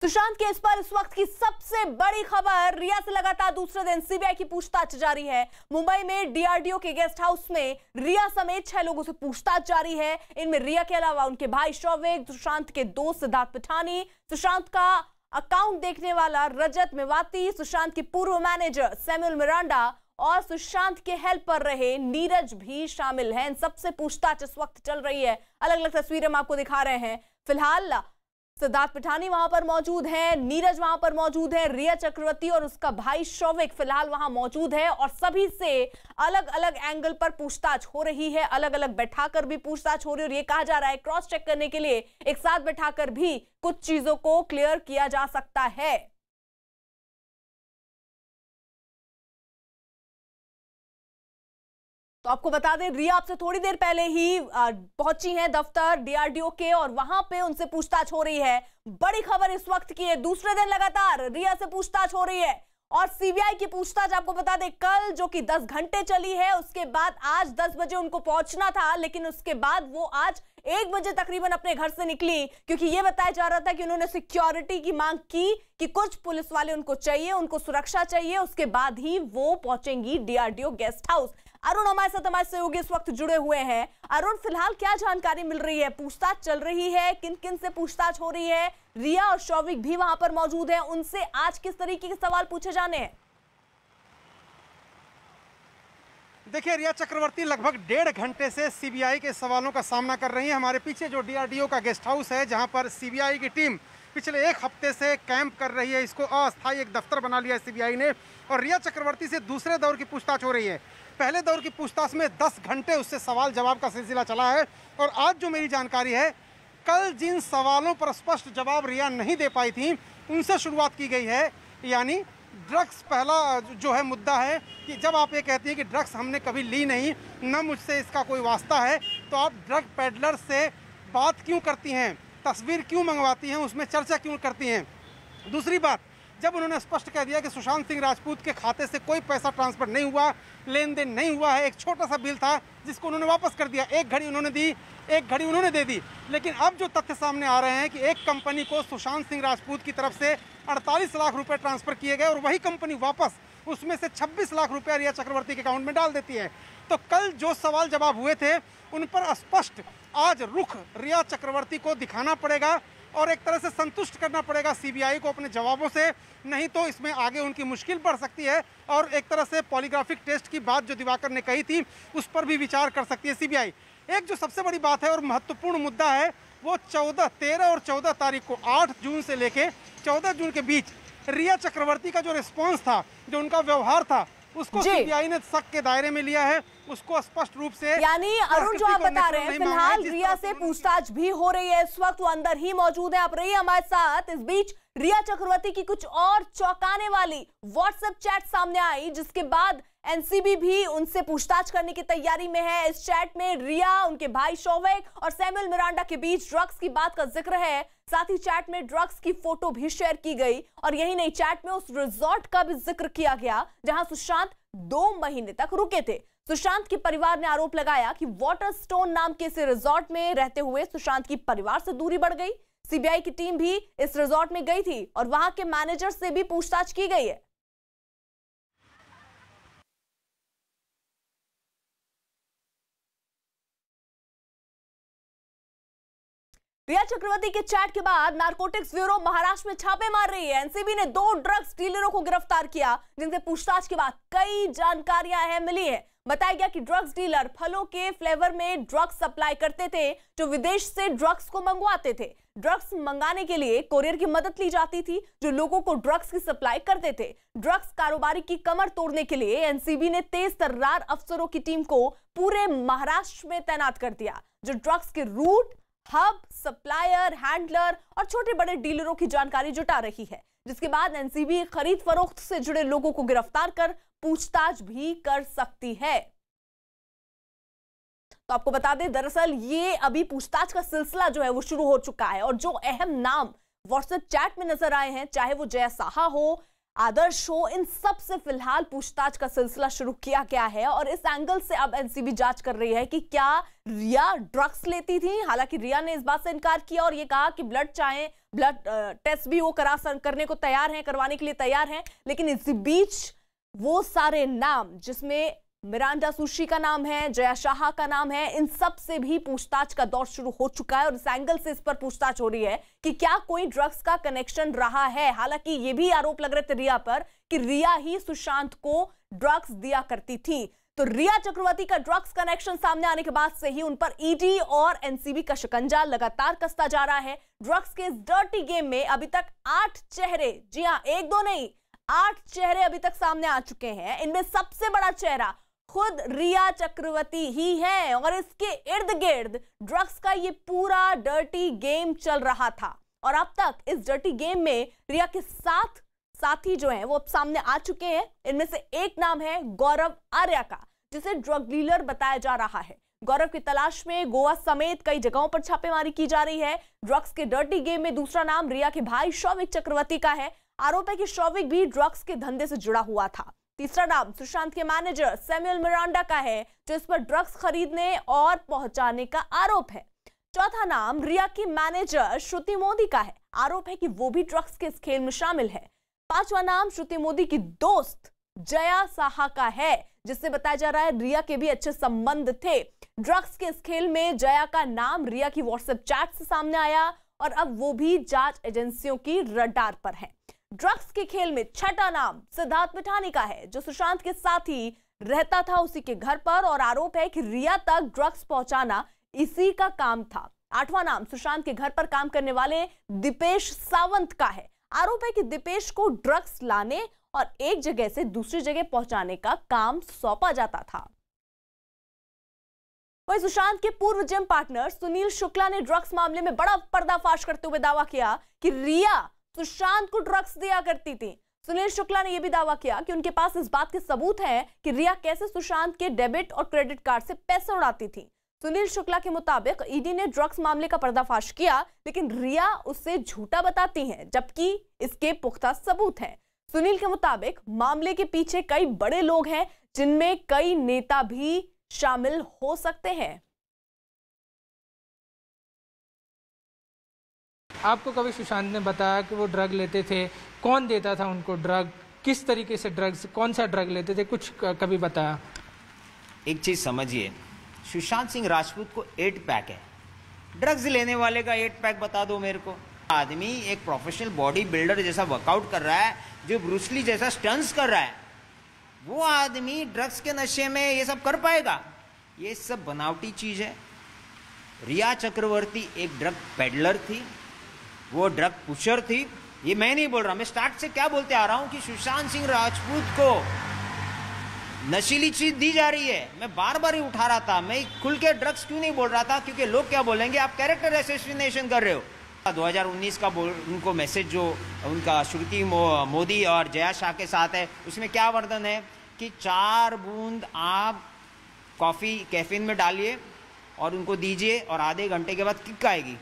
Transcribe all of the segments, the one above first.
Sushant case पर इस वक्त की सबसे बड़ी खबर, रिया से लगातार दूसरे दिन सीबीआई की पूछताछ जारी है। मुंबई में डीआरडीओ के गेस्ट हाउस में रिया समेत 6 लोगों से पूछताछ जारी है। इनमें रिया के अलावा उनके भाई शौविक, सुशांत के दोस्त सिद्धार्थ पिठानी, सुशांत का अकाउंट देखने वाला रजत मेवाती, सुशांत के पूर्व मैनेजर सैमुअल मिरांडा और सुशांत के हेल्पर रहे नीरज भी शामिल हैं। इन सबसे पूछताछ इस वक्त चल रही है। अलग अलग तस्वीरें हम आपको दिखा रहे हैं। फिलहाल सिद्धार्थ पिठानी वहां पर मौजूद हैं, नीरज वहां पर मौजूद है, रिया चक्रवर्ती और उसका भाई शौविक फिलहाल वहां मौजूद है और सभी से अलग अलग एंगल पर पूछताछ हो रही है। अलग अलग बैठाकर भी पूछताछ हो रही है और ये कहा जा रहा है क्रॉस चेक करने के लिए एक साथ बैठाकर भी कुछ चीजों को क्लियर किया जा सकता है। तो आपको बता दें, रिया आपसे थोड़ी देर पहले ही पहुंची हैं दफ्तर डीआरडीओ के और वहां पे उनसे पूछताछ हो रही है। बड़ी खबर इस वक्त की है, दूसरे दिन लगातार रिया से पूछताछ हो रही है और सीबीआई की पूछताछ आपको बता दें कल जो कि 10 घंटे चली है, उसके बाद आज 10 बजे उनको पहुंचना था, लेकिन उसके बाद वो आज 1 बजे तकरीबन अपने घर से निकली क्योंकि ये बताया जा रहा था कि उन्होंने सिक्योरिटी की मांग की कि कुछ पुलिस वाले उनको चाहिए, उनको सुरक्षा चाहिए, उसके बाद ही वो पहुंचेंगी डीआरडीओ गेस्ट हाउस। अरुण हमारे सहयोगी इस वक्त जुड़े हुए हैं। अरुण, फिलहाल क्या जानकारी मिल रही है? पूछताछ चल रही है, किन किन से पूछताछ हो रही है? रिया और शौविक भी वहां पर मौजूद हैं, उनसे आज किस तरीके के सवाल पूछे जाने हैं? देखिए, रिया चक्रवर्ती लगभग 1.5 घंटे से सीबीआई के सवालों का सामना कर रही है। हमारे पीछे जो डीआरडीओ का गेस्ट हाउस है, जहां पर सीबीआई की टीम पिछले 1 हफ्ते से कैंप कर रही है, इसको अस्थायी एक दफ्तर बना लिया है सीबीआई ने और रिया चक्रवर्ती से दूसरे दौर की पूछताछ हो रही है। पहले दौर की पूछताछ में 10 घंटे उससे सवाल जवाब का सिलसिला चला है और आज जो मेरी जानकारी है, कल जिन सवालों पर स्पष्ट जवाब रिया नहीं दे पाई थी, उनसे शुरुआत की गई है। यानी ड्रग्स पहला जो है मुद्दा है कि जब आप ये कहती हैं कि ड्रग्स हमने कभी ली नहीं, न मुझसे इसका कोई वास्ता है, तो आप ड्रग पेडलर से बात क्यों करती हैं, तस्वीर क्यों मंगवाती हैं, उसमें चर्चा क्यों करती हैं। दूसरी बात, जब उन्होंने स्पष्ट कह दिया कि सुशांत सिंह राजपूत के खाते से कोई पैसा ट्रांसफर नहीं हुआ, लेन देन नहीं हुआ है, एक छोटा सा बिल था जिसको उन्होंने वापस कर दिया, 1 घड़ी उन्होंने दी, 1 घड़ी उन्होंने दे दी। लेकिन अब जो तथ्य सामने आ रहे हैं कि एक कंपनी को सुशांत सिंह राजपूत की तरफ से 48 लाख रुपए ट्रांसफर किए गए और वही कंपनी वापस उसमें से 26 लाख रुपया रिया चक्रवर्ती के अकाउंट में डाल देती है। तो कल जो सवाल जवाब हुए थे उन पर स्पष्ट आज रुख रिया चक्रवर्ती को दिखाना पड़ेगा और एक तरह से संतुष्ट करना पड़ेगा सीबीआई को अपने जवाबों से, नहीं तो इसमें आगे उनकी मुश्किल बढ़ सकती है और एक तरह से पॉलीग्राफिक टेस्ट की बात जो दिवाकर ने कही थी उस पर भी विचार कर सकती है सीबीआई। एक जो सबसे बड़ी बात है और महत्वपूर्ण मुद्दा है, वो 13 और 14 तारीख को 8 जून से लेके 14 जून के बीच रिया चक्रवर्ती का जो रिस्पॉन्स था, जो उनका व्यवहार था, उसको सीबीआई ने शक के दायरे में लिया है, उसको स्पष्ट रूप से। यानी अरुण, जो आप बता रहे हैं, फिलहाल रिया से पूछताछ भी हो रही है, इस वक्त वो अंदर ही मौजूद है। आप रहिए हमारे साथ। इस बीच रिया चक्रवर्ती की कुछ और चौंकाने वाली व्हाट्सएप चैट सामने आई, जिसके बाद एनसीबी भी उनसे पूछताछ करने की तैयारी में है। इस चैट में रिया, उनके भाई शौविक और सैमुअल मिरांडा के बीच ड्रग्स की बात का जिक्र है। साथ ही चैट में ड्रग्स की फोटो भी शेयर की गई और यही नहीं, चैट में उस रिजॉर्ट का भी जिक्र किया गया जहां सुशांत 2 महीने तक रुके थे। सुशांत के परिवार ने आरोप लगाया कि वाटरस्टोन नाम के इस रिजॉर्ट में रहते हुए सुशांत की परिवार से दूरी बढ़ गई। सीबीआई की टीम भी इस रिजॉर्ट में गई थी और वहां के मैनेजर से भी पूछताछ की गई है। रिया चक्रवर्ती के चैट के बाद नारकोटिक्स ब्यूरो महाराष्ट्र में छापे मार रही है। एनसीबी ने 2 ड्रग्स डीलरों को गिरफ्तार किया, जिनसे पूछताछ के बाद कई जानकारियां अहम मिली है। बताया गया कि ड्रग्स डीलर फलों के फ्लेवर में ड्रग्स सप्लाई करते थे, जो विदेश से ड्रग्स को मंगवाते थे। ड्रग्स मंगाने के लिए कोरियर की मदद ली जाती थी, जो लोगों को ड्रग्स की सप्लाई करते थे। ड्रग्स कारोबारी की कमर तोड़ने के लिए एनसीबी ने तेज तर्रार अफसरों की टीम को पूरे महाराष्ट्र में तैनात कर दिया, जो ड्रग्स के रूट, हब, सप्लायर, हैंडलर और छोटे बड़े डीलरों की जानकारी जुटा रही है। जिसके बाद एनसीबी खरीद फरोख्त से जुड़े लोगों को गिरफ्तार कर पूछताछ भी कर सकती है। तो आपको बता दें, दरअसल ये अभी पूछताछ का सिलसिला जो है वो शुरू हो चुका है और जो अहम नाम व्हाट्सएप चैट में नजर आए हैं, चाहे वो जय साहा हो, आदर्श हो, इन सब से फिलहाल पूछताछ का सिलसिला शुरू किया गया है और इस एंगल से अब एनसीबी जांच कर रही है कि क्या रिया ड्रग्स लेती थी। हालांकि रिया ने इस बात से इनकार किया और ये कहा कि ब्लड टेस्ट भी वो करने को तैयार हैं, करवाने के लिए तैयार हैं। लेकिन इसी बीच वो सारे नाम, जिसमें मिरांडा सुशी का नाम है, जया शाह का नाम है, इन सब से भी पूछताछ का दौर शुरू हो चुका है और इस एंगल से इस पर पूछताछ हो रही है कि क्या कोई ड्रग्स का कनेक्शन रहा है। हालांकि ये भी आरोप लग रहे थे रिया पर कि रिया ही सुशांत को ड्रग्स दिया करती थी। तो रिया चक्रवर्ती का ड्रग्स कनेक्शन सामने आने के बाद से ही उन पर ईडी और एनसीबी का शिकंजा लगातार कसता जा रहा है। ड्रग्स के इस डर्टी गेम में अभी तक 8 चेहरे, जी हां, 1-2 नहीं, 8 चेहरे अभी तक सामने आ चुके हैं। इनमें सबसे बड़ा चेहरा खुद रिया चक्रवर्ती ही है और इसके इर्द गिर्द ड्रग्स का ये पूरा डर्टी गेम चल रहा था। और अब तक इस डर्टी गेम में रिया के 7 साथी जो हैं वो अब सामने आ चुके हैं। इनमें से एक नाम है गौरव आर्या का, जिसे ड्रग डीलर बताया जा रहा है। गौरव की तलाश में गोवा समेत कई जगहों पर छापेमारी की जा रही है। ड्रग्स के डर्टी गेम में दूसरा नाम रिया के भाई शौविक चक्रवर्ती का है। आरोप है कि शौविक भी ड्रग्स के धंधे से जुड़ा हुआ था। तीसरा नाम सुशांत के मैनेजर सैमुअल मिरांडा का है, जो इस पर ड्रग्स खरीदने और पहुंचाने का आरोप है। चौथा नाम रिया की मैनेजर श्रुति मोदी का है। आरोप है कि वो भी ड्रग्स के इस खेल में शामिल है। पांचवा नाम श्रुति मोदी की दोस्त जया साहा का है, जिससे बताया जा रहा है रिया के भी अच्छे संबंध थे। ड्रग्स के इस खेल में जया का नाम रिया की व्हाट्सएप चैट से सामने आया और अब वो भी जांच एजेंसियों की रडार पर है। ड्रग्स के खेल में छठा नाम सिद्धार्थ मिठानी का है, जो सुशांत के साथ ही रहता था उसी के घर पर और आरोप है कि रिया तक ड्रग्स पहुंचाना इसी का काम था। आठवां नाम सुशांत के घर पर काम करने वाले दीपेश सावंत का है। आरोप है कि दीपेश को ड्रग्स लाने और एक जगह से दूसरी जगह पहुंचाने का काम सौंपा जाता था। वहीं सुशांत के पूर्व जिम पार्टनर सुनील शुक्ला ने ड्रग्स मामले में बड़ा पर्दाफाश करते हुए दावा किया कि रिया सुशांत को ड्रग्स दिया करती थी। सुनील शुक्ला ने यह भी दावा किया कि उनके पास इस बात के सबूत हैं कि रिया कैसे सुशांत के डेबिट और क्रेडिट कार्ड से पैसे उड़ाती थी। सुनील शुक्ला के मुताबिक ईडी ने ड्रग्स मामले का पर्दाफाश किया, लेकिन रिया उससे झूठा बताती हैं, जबकि इसके पुख्ता सबूत हैं। सुनील के मुताबिक मामले के पीछे कई बड़े लोग हैं, जिनमें कई नेता भी शामिल हो सकते हैं। आपको कभी सुशांत ने बताया कि वो ड्रग लेते थे? कौन देता था उनको ड्रग? किस तरीके से ड्रग्स, कौन सा ड्रग लेते थे? कुछ कभी बताया? एक चीज समझिए, सुशांत सिंह राजपूत को 8 पैक है। ड्रग्स लेने वाले का 8 पैक बता दो मेरे को। आदमी एक प्रोफेशनल बॉडी बिल्डर जैसा वर्कआउट कर रहा है, जो ब्रूसली जैसा स्टंट्स कर रहा है, वो आदमी ड्रग्स के नशे में ये सब कर पाएगा? ये सब बनावटी चीज है। रिया चक्रवर्ती एक ड्रग पेडलर थी, वो ड्रग पुशर थी। ये मैं नहीं बोल रहा, मैं स्टार्ट से क्या बोलते आ रहा हूं कि सुशांत सिंह राजपूत को नशीली चीज दी जा रही है। मैं बार बार ही उठा रहा था, मैं खुल के ड्रग्स क्यों नहीं बोल रहा था, क्योंकि लोग क्या बोलेंगे, आप कैरेक्टर असैसिनेशन कर रहे हो। 2019 का उनको मैसेज जो उनका श्रुति मोदी और जया शाह के साथ है, उसमें क्या वर्णन है कि 4 बूंद आप कॉफी कैफीन में डालिए और उनको दीजिए और आधे घंटे के बाद किक आएगी।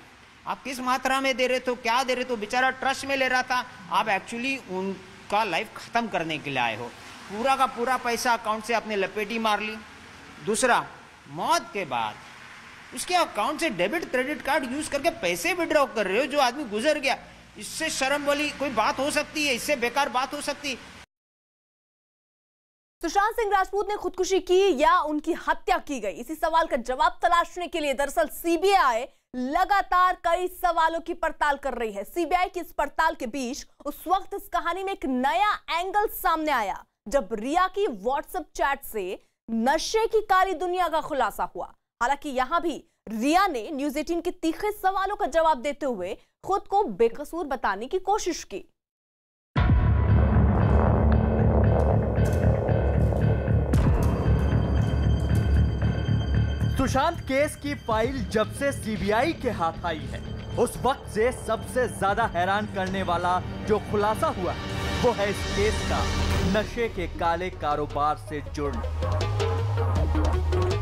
आप किस मात्रा में दे रहे थे, क्या दे रहे थे? बेचारा ट्रस्ट में ले रहा था। आप एक्चुअली उनका लाइफ खत्म करने के लिए आए हो। पूरा का पूरा पैसा अकाउंट से आपने लपेटी मार ली। दूसरा, मौत के बाद उसके अकाउंट से डेबिट क्रेडिट कार्ड यूज करके पैसे विड्रॉ कर रहे हो, जो आदमी गुजर गया। इससे शर्म वाली कोई बात हो सकती है? इससे बेकार बात हो सकती है? सुशांत सिंह राजपूत ने खुदकुशी की या उनकी हत्या की गई, इसी सवाल का जवाब तलाशने के लिए दरअसल सीबीआई लगातार कई सवालों की पड़ताल कर रही है। सीबीआई की इस पड़ताल के बीच उस वक्त इस कहानी में एक नया एंगल सामने आया, जब रिया की व्हाट्सएप चैट से नशे की काली दुनिया का खुलासा हुआ। हालांकि यहां भी रिया ने न्यूज 18 के तीखे सवालों का जवाब देते हुए खुद को बेकसूर बताने की कोशिश की। सुशांत केस की फाइल जब से सीबीआई के हाथ आई है, उस वक्त से सबसे ज्यादा हैरान करने वाला जो खुलासा हुआ है, वो है इस केस का नशे के काले कारोबार से जुड़ना।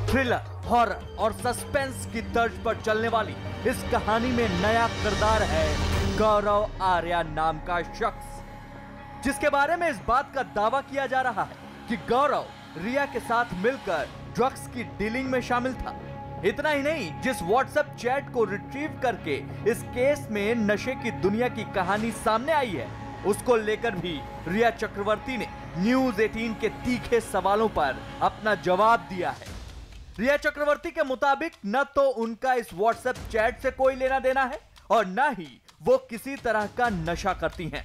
थ्रिलर, हॉरर और सस्पेंस की तर्ज पर चलने वाली इस कहानी में नया किरदार है गौरव आर्या नाम का शख्स। जिसके बारे में इस बात का दावा किया जा रहा है कि गौरव रिया के साथ मिलकर ड्रग्स की डीलिंग में शामिल था। इतना ही नहीं, जिस व्हाट्सएप चैट को रिट्रीव करके इस केस में नशे की दुनिया की कहानी सामने आई है, उसको लेकर भी रिया चक्रवर्ती ने न्यूज 18 के तीखे सवालों पर अपना जवाब दिया है। रिया चक्रवर्ती के मुताबिक न तो उनका इस व्हाट्सएप चैट से कोई लेना देना है और न ही वो किसी तरह का नशा करती हैं।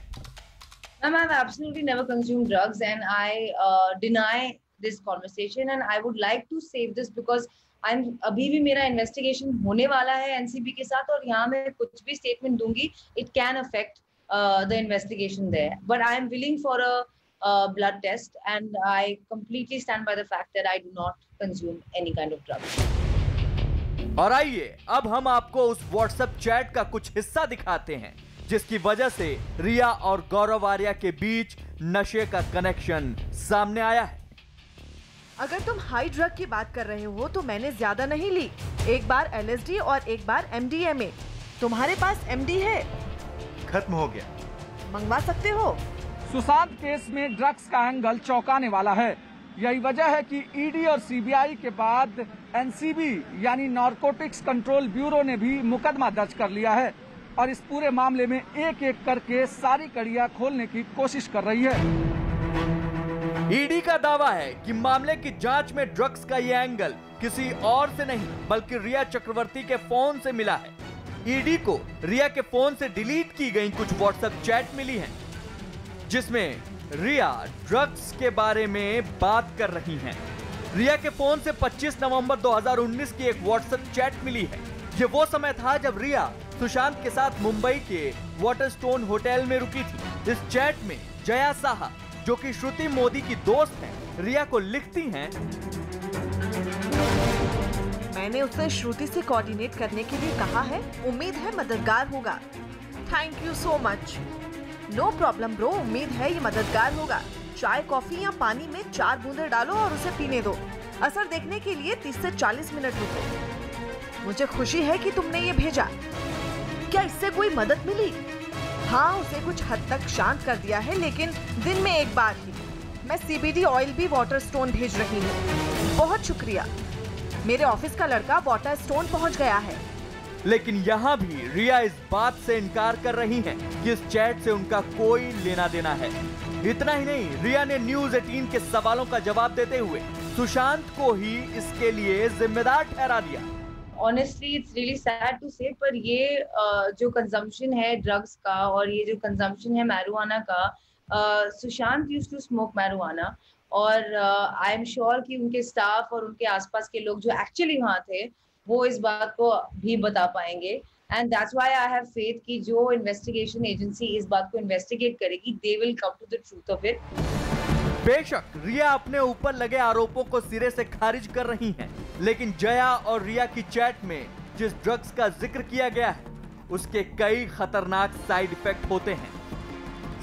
Ma'am, I've absolutely never consumed drugs and I deny this conversation and I would like to save this because अभी भी मेरा इन्वेस्टिगेशन होने वाला है एनसीबी के साथ और यहाँ मैं कुछ भी स्टेटमेंट दूंगी it can affect the investigation there, but I am willing for a blood test and I completely stand by the fact that I do not consume any kind of drugs. और आइए अब हम आपको उस WhatsApp chat का कुछ हिस्सा दिखाते हैं जिसकी वजह से रिया और गौरव आर्या के बीच नशे का कनेक्शन सामने आया है। अगर तुम हाई ड्रग की बात कर रहे हो तो मैंने ज्यादा नहीं ली, एक बार LSD और एक बार MDMA। तुम्हारे पास MD है? खत्म हो गया। मंगवा सकते हो? सुशांत केस में ड्रग्स का एंगल चौंकाने वाला है। यही वजह है कि ईडी और सीबीआई के बाद एनसीबी यानी नारकोटिक्स कंट्रोल ब्यूरो ने भी मुकदमा दर्ज कर लिया है और इस पूरे मामले में एक एक करके सारी कड़ियां खोलने की कोशिश कर रही है। ईडी का दावा है कि मामले की जांच में ड्रग्स का ये एंगल किसी और से नहीं बल्कि रिया चक्रवर्ती के फोन से मिला है। ईडी को रिया के फोन से डिलीट की गई कुछ व्हाट्सएप चैट मिली हैं, जिसमें रिया ड्रग्स के बारे में बात कर रही हैं। रिया के फोन से 25 नवंबर 2019 की एक व्हाट्सएप चैट मिली है। ये वो समय था जब रिया सुशांत के साथ मुंबई के वाटरस्टोन होटल में रुकी थी। इस चैट में जया साहा, जो कि श्रुति मोदी की दोस्त है, रिया को लिखती हैं, मैंने उससे श्रुति से कोऑर्डिनेट करने के लिए कहा है, उम्मीद है मददगार होगा। Thank you so much. No problem bro, उम्मीद है ये मददगार होगा। चाय कॉफी या पानी में 4 बूंदे डालो और उसे पीने दो। असर देखने के लिए 30 से 40 मिनट रुको। मुझे खुशी है कि तुमने ये भेजा। क्या इससे कोई मदद मिली? हाँ, उसे कुछ हद तक शांत कर दिया है, लेकिन दिन में एक बार ही। मैं CBD ऑयल भी वाटरस्टोन भेज रही हूँ। बहुत शुक्रिया। मेरे ऑफिस का लड़का वाटरस्टोन पहुँच गया है। लेकिन यहाँ भी रिया इस बात से इनकार कर रही हैं कि इस चैट से उनका कोई लेना देना है। इतना ही नहीं, रिया ने न्यूज 18 के सवालों का जवाब देते हुए सुशांत को ही इसके लिए जिम्मेदार ठहरा दिया। Honestly, it's really sad to say, पर ये जो कंजम्पशन है ड्रग्स का और ये जो कंजम्पशन है मैरिजुआना का, Sushant used to smoke marijuana और आई एम श्योर कि उनके स्टाफ और उनके आसपास के लोग जो एक्चुअली वहाँ थे वो इस बात को भी बता पाएंगे। And that's why I have faith कि जो इन्वेस्टिगेशन एजेंसी इस बात को इन्वेस्टिगेट करेगी, they will come to the truth of it. बेशक रिया अपने ऊपर लगे आरोपों को सिरे से खारिज कर रही हैं, लेकिन जया और रिया की चैट में जिस ड्रग्स का जिक्र किया गया है उसके कई खतरनाक साइड इफेक्ट होते हैं।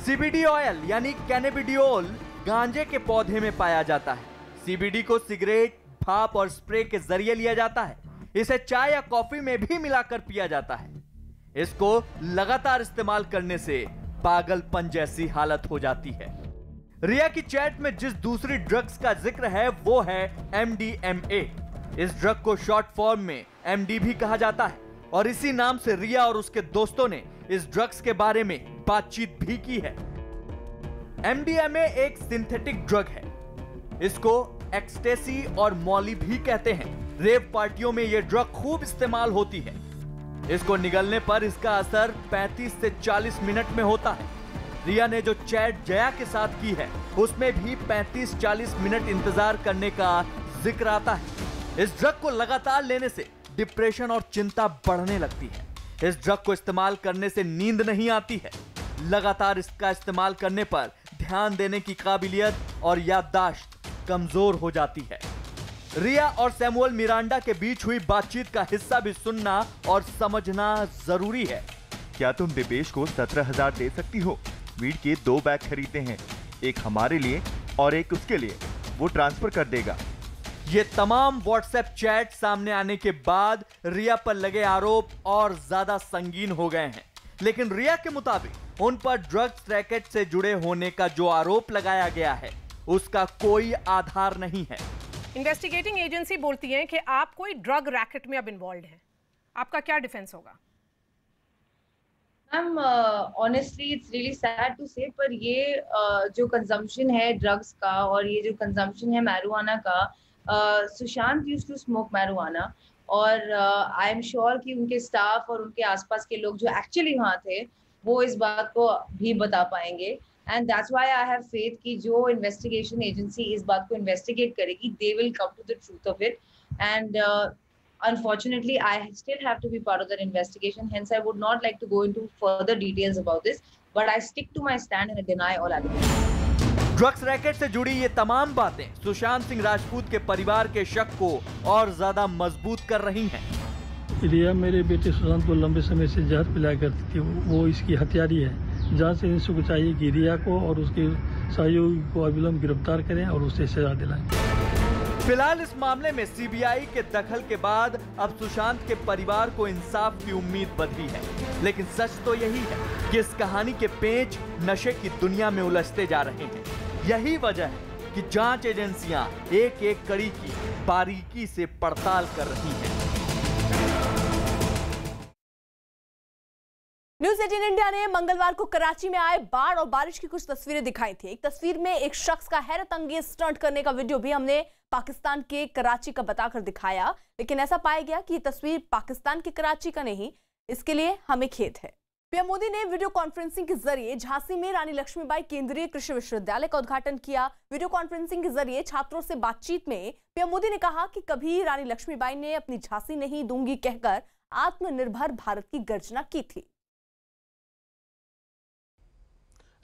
CBD ऑयल यानी कैनेबिडियोल गांजे के पौधे में पाया जाता है। CBD को सिगरेट, भाप और स्प्रे के जरिए लिया जाता है। इसे चाय या कॉफी में भी मिलाकर पिया जाता है। इसको लगातार इस्तेमाल करने से पागलपन जैसी हालत हो जाती है। रिया की चैट में जिस दूसरी ड्रग्स का जिक्र है वो है MDMA। इस ड्रग को शॉर्ट फॉर्म में MD भी कहा जाता है और इसी नाम से रिया और उसके दोस्तों ने इस ड्रग्स के बारे में बातचीत भी की है। MDMA एक सिंथेटिक ड्रग है। इसको एक्सटेसी और मॉली भी कहते हैं। रेव पार्टियों में यह ड्रग खूब इस्तेमाल होती है। इसको निगलने पर इसका असर 35 से 40 मिनट में होता है। रिया ने जो चैट जया के साथ की है उसमें भी 35-40 मिनट इंतजार करने का जिक्र आता है। इस ड्रग को लगातार लेने से डिप्रेशन और चिंता बढ़ने लगती है। इस ड्रग को इस्तेमाल करने से नींद नहीं आती है। लगातार इसका इस्तेमाल करने पर ध्यान देने की काबिलियत और याददाश्त कमजोर हो जाती है। रिया और सैमुअल मिरांडा के बीच हुई बातचीत का हिस्सा भी सुनना और समझना जरूरी है। क्या तुम दिपेश को 17,000 दे सकती हो? वीड के 2 बैग खरीदते हैं, एक हमारे लिए और एक उसके लिए। वो ट्रांसफर कर देगा। ये तमाम व्हाट्सएप चैट सामने आने के बाद रिया पर लगे आरोप और ज्यादा संगीन हो गए हैं। लेकिन रिया के मुताबिक उन पर ड्रग्स रैकेट से जुड़े होने का जो आरोप लगाया गया है उसका कोई आधार नहीं है। इन्वेस्टिगेटिंग एजेंसी बोलती है कि आप कोई ड्रग रैकेट में अब इन्वॉल्व हैं, आपका क्या डिफेंस होगा? Ma'am honestly it's really sad to say, पर ये जो कंजम्पशन है ड्रग्स का और ये जो कंजम्पशन है मैरिजुआना का, Sushant used to smoke marijuana और आई एम श्योर कि उनके स्टाफ और उनके आसपास के लोग जो एक्चुअली वहाँ थे वो इस बात को भी बता पाएंगे। And that's why I have faith कि जो इन्वेस्टिगेशन एजेंसी इस बात को इन्वेस्टिगेट करेगी they will come to the truth of it. And unfortunately I still have to be part of that investigation, hence I would not like to go into further details about this, but I stick to my stand and I deny all allegations. Drugs racket से जुड़ी ये तमाम बातें सुशांत सिंह राजपूत के परिवार के शक को और ज्यादा मजबूत कर रही हैं। रिया मेरे बेटे सुशांत को लंबे समय से जहर पिलाया करती थी, वो इसकी हत्यारी है। जांच एजेंसी को चाहिए कि रिया को और उसके सहयोगी को अविलंब गिरफ्तार करें और उसे सजा दिलाएं। फिलहाल इस मामले में सीबीआई के दखल के बाद अब सुशांत के परिवार को इंसाफ की उम्मीद बढ़ी है, लेकिन सच तो यही है कि इस कहानी के पेंच नशे की दुनिया में उलझते जा रहे हैं। यही वजह है कि जांच एजेंसियां एक एक कड़ी की बारीकी से पड़ताल कर रही हैं। न्यूज़ 18 इंडिया ने मंगलवार को कराची में आए बाढ़ और बारिश की कुछ तस्वीरें दिखाई थी। एक तस्वीर में एक शख्स का हैरत अंगेज स्टंट करने का वीडियो भी हमने पाकिस्तान के कराची का बताकर दिखाया, लेकिन ऐसा पाया गया कि ये तस्वीर पाकिस्तान के कराची का नहीं, इसके लिए हमें खेद है। पीएम मोदी ने वीडियो कॉन्फ्रेंसिंग के जरिए झांसी में रानी लक्ष्मीबाई केंद्रीय कृषि विश्वविद्यालय का उद्घाटन किया। वीडियो कॉन्फ्रेंसिंग के जरिए छात्रों से बातचीत में पीएम मोदी ने कहा कि कभी रानी लक्ष्मीबाई ने अपनी झांसी नहीं दूंगी कहकर आत्मनिर्भर भारत की गर्जना की थी।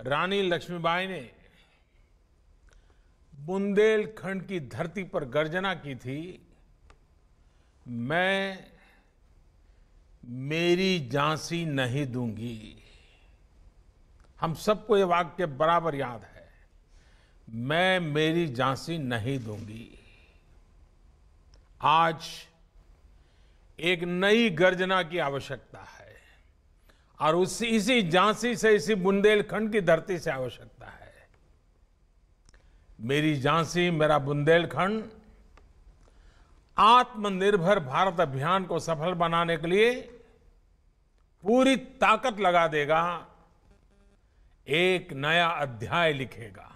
रानी लक्ष्मीबाई ने बुंदेलखंड की धरती पर गर्जना की थी, मैं मेरी झांसी नहीं दूंगी। हम सबको ये वाक्य बराबर याद है, मैं मेरी झांसी नहीं दूंगी। आज एक नई गर्जना की आवश्यकता है और इसी झांसी से, इसी बुंदेलखंड की धरती से आवश्यकता है। मेरी झांसी मेरा बुंदेलखंड आत्मनिर्भर भारत अभियान को सफल बनाने के लिए पूरी ताकत लगा देगा, एक नया अध्याय लिखेगा।